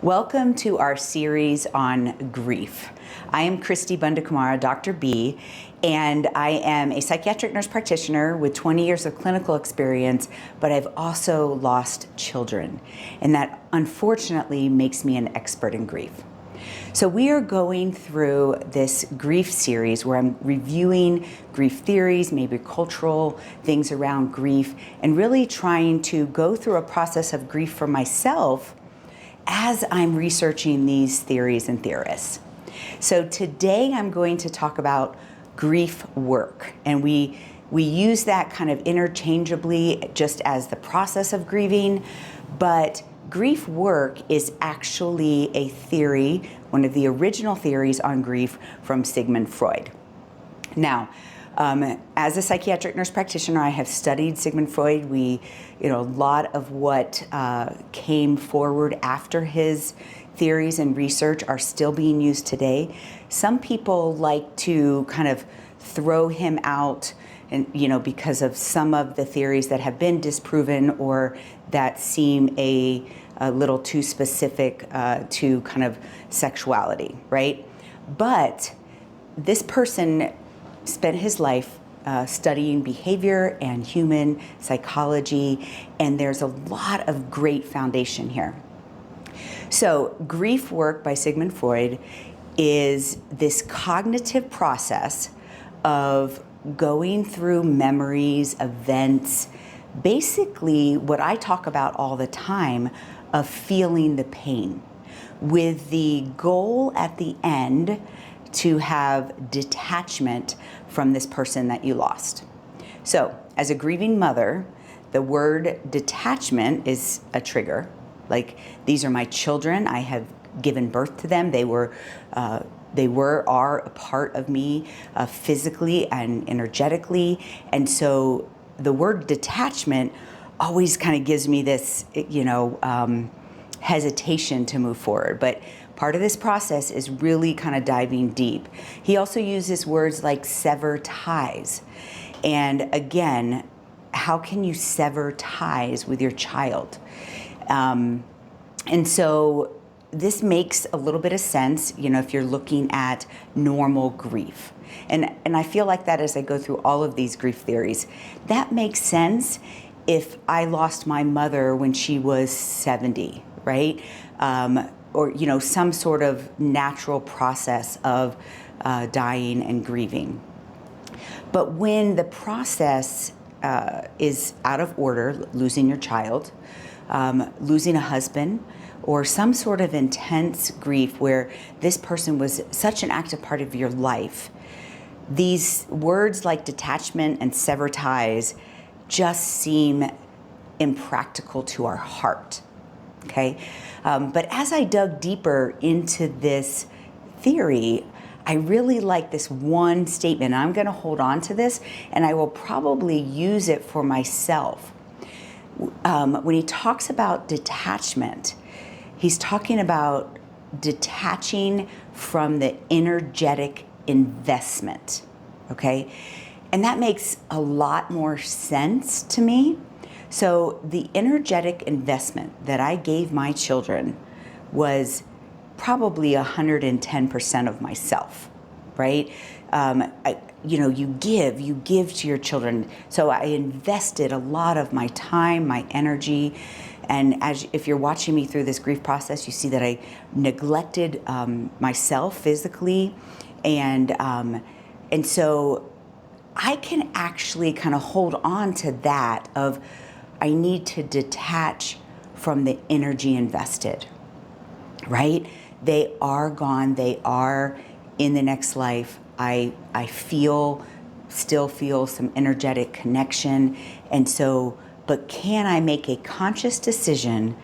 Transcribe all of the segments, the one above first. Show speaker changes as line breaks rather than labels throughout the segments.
Welcome to our series on grief. I am Cristi Bundukamara, Dr. B, and I am a psychiatric nurse practitioner with 20 years of clinical experience, but I've also lost children, and that unfortunately makes me an expert in grief. So we are going through this grief series where I'm reviewing grief theories, maybe cultural things around grief, and really trying to go through a process of grief for myself as I'm researching these theories and theorists. So today I'm going to talk about grief work, and we use that kind of interchangeably just as the process of grieving, but grief work is actually a theory, one of the original theories on grief from Sigmund Freud. Now, as a psychiatric nurse practitioner, I have studied Sigmund Freud. A lot of what came forward after his theories and research are still being used today. Some people like to kind of throw him out, and because of some of the theories that have been disproven or that seem a little too specific to kind of sexuality, right? But this person spent his life studying behavior and human psychology, and there's a lot of great foundation here. So grief work by Sigmund Freud is this cognitive process of going through memories, events, basically what I talk about all the time of feeling the pain, with the goal at the end to have detachment from this person that you lost. So, as a grieving mother, the word detachment is a trigger. Like, these are my children. I have given birth to them. are a part of me physically and energetically. And so the word detachment always kind of gives me this, hesitation to move forward. But part of this process is really kind of diving deep. He also uses words like sever ties. And again, how can you sever ties with your child? And so this makes a little bit of sense, if you're looking at normal grief. And I feel like that as I go through all of these grief theories, that makes sense if I lost my mother when she was 70, right? Or some sort of natural process of dying and grieving. But when the process is out of order, losing your child, losing a husband, or some sort of intense grief where this person was such an active part of your life, these words like detachment and sever ties just seem impractical to our heart. Okay, but as I dug deeper into this theory, I really like this one statement. I'm going to hold on to this, and I will probably use it for myself. When he talks about detachment, he's talking about detaching from the energetic investment, okay? And that makes a lot more sense to me. So the energetic investment that I gave my children was probably 110% of myself, right? You give to your children. So I invested a lot of my time, my energy, and if you're watching me through this grief process, you see that I neglected myself physically, and so I can actually kind of hold on to that of I need to detach from the energy invested, right? They are gone. They are in the next life. I still feel some energetic connection. And so, but can I make a conscious decision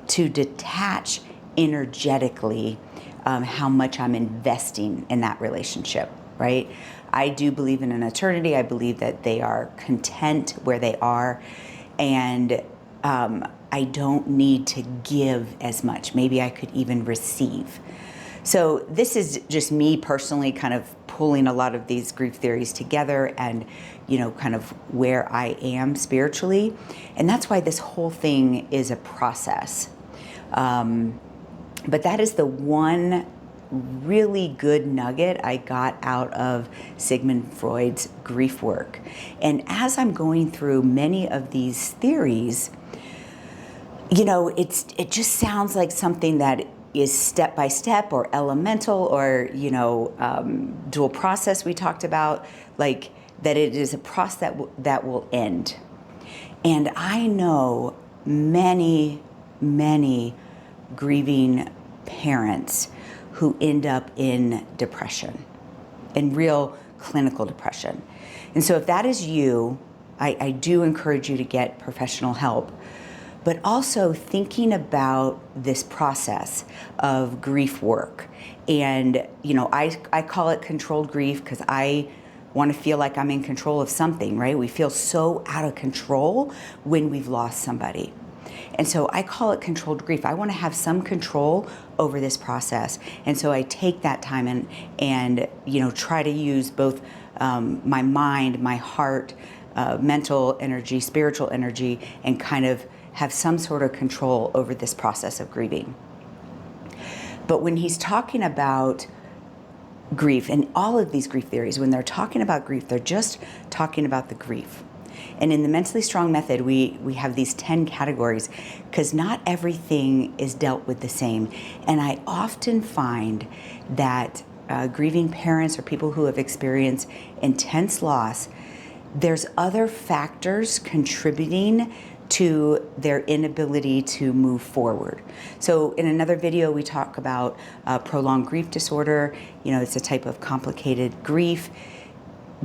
to detach energetically how much I'm investing in that relationship, right? I do believe in an eternity. I believe that they are content where they are. And I don't need to give as much. Maybe I could even receive. So this is just me personally kind of pulling a lot of these grief theories together and, kind of where I am spiritually. And that's why this whole thing is a process. But that is the one really good nugget I got out of Sigmund Freud's grief work. And as I'm going through many of these theories, you know, it just sounds like something that is step by step or elemental or, you know, dual process we talked about, like that it is a process that will end. And I know many grieving parents who end up in depression, in real clinical depression. And so if that is you, I do encourage you to get professional help. But also thinking about this process of grief work. And, you know, I call it controlled grief because I want to feel like I'm in control of something, right? We feel so out of control when we've lost somebody. And so I call it controlled grief. I want to have some control over this process. And so I take that time and you know, try to use both my mind, my heart, mental energy, spiritual energy, and kind of have some sort of control over this process of grieving. But when he's talking about grief, and all of these grief theories, when they're talking about grief, they're just talking about the grief. And in the Mentally Strong method, we have these 10 categories because not everything is dealt with the same. And I often find that grieving parents or people who have experienced intense loss, there's other factors contributing to their inability to move forward. So in another video, we talk about prolonged grief disorder. You know, it's a type of complicated grief.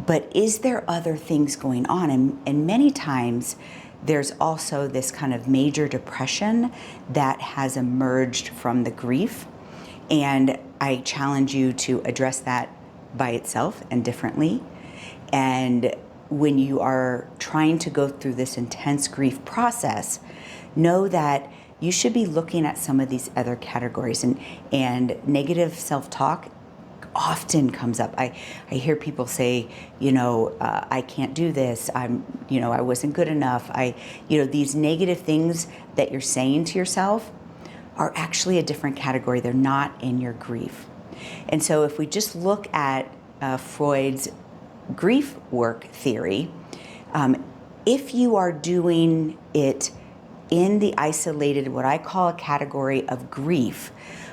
But is there other things going on? And many times there's also this kind of major depression that has emerged from the grief. And I challenge you to address that by itself and differently. And when you are trying to go through this intense grief process, know that you should be looking at some of these other categories. And negative self-talk often comes up. I hear people say, you know, I can't do this. You know, I wasn't good enough. You know, these negative things that you're saying to yourself are actually a different category. They're not in your grief. And so if we just look at Freud's grief work theory, if you are doing it in the isolated, what I call a category of grief,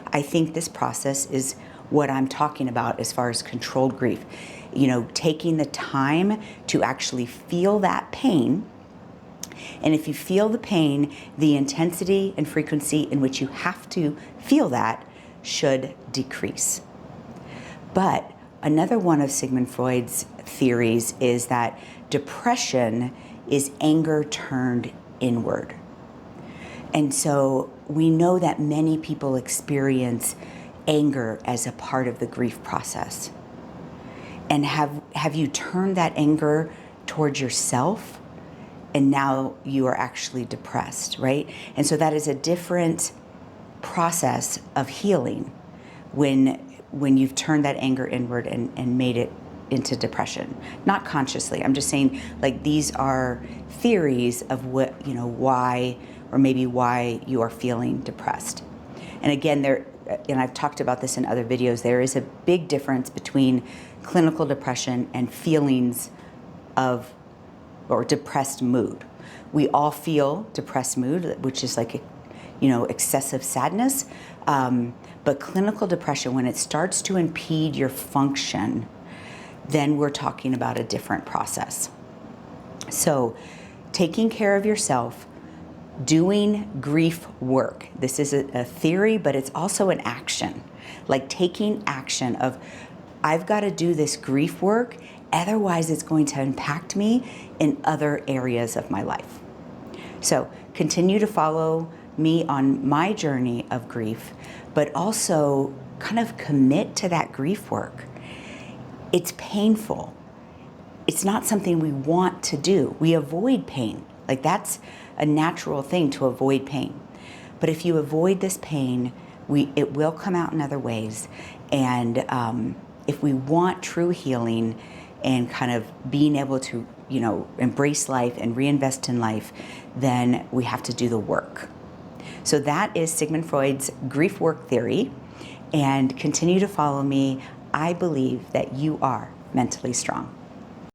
I think this process is what I'm talking about as far as controlled grief. You know, taking the time to actually feel that pain. And if you feel the pain, the intensity and frequency in which you have to feel that should decrease. But another one of Sigmund Freud's theories is that depression is anger turned inward. And so we know that many people experience anger as a part of the grief process. And have you turned that anger towards yourself? And now you are actually depressed, right? And so that is a different process of healing when you've turned that anger inward and made it into depression. Not consciously. I'm just saying, like, these are theories of what, you know, why, or maybe why you are feeling depressed. And again, and I've talked about this in other videos, there is a big difference between clinical depression and feelings of or depressed mood. We all feel depressed mood, which is like, you know, excessive sadness. But clinical depression, when it starts to impede your function, then we're talking about a different process. So taking care of yourself, doing grief work. This is a theory, but it's also an action. Like taking action of, I've got to do this grief work, otherwise it's going to impact me in other areas of my life. So continue to follow me on my journey of grief, but also kind of commit to that grief work. It's painful. It's not something we want to do. We avoid pain. Like, that's a natural thing, to avoid pain. But if you avoid this pain, it will come out in other ways. And if we want true healing and kind of being able to, you know, embrace life and reinvest in life, then we have to do the work. So that is Sigmund Freud's grief work theory. And continue to follow me. I believe that you are mentally strong.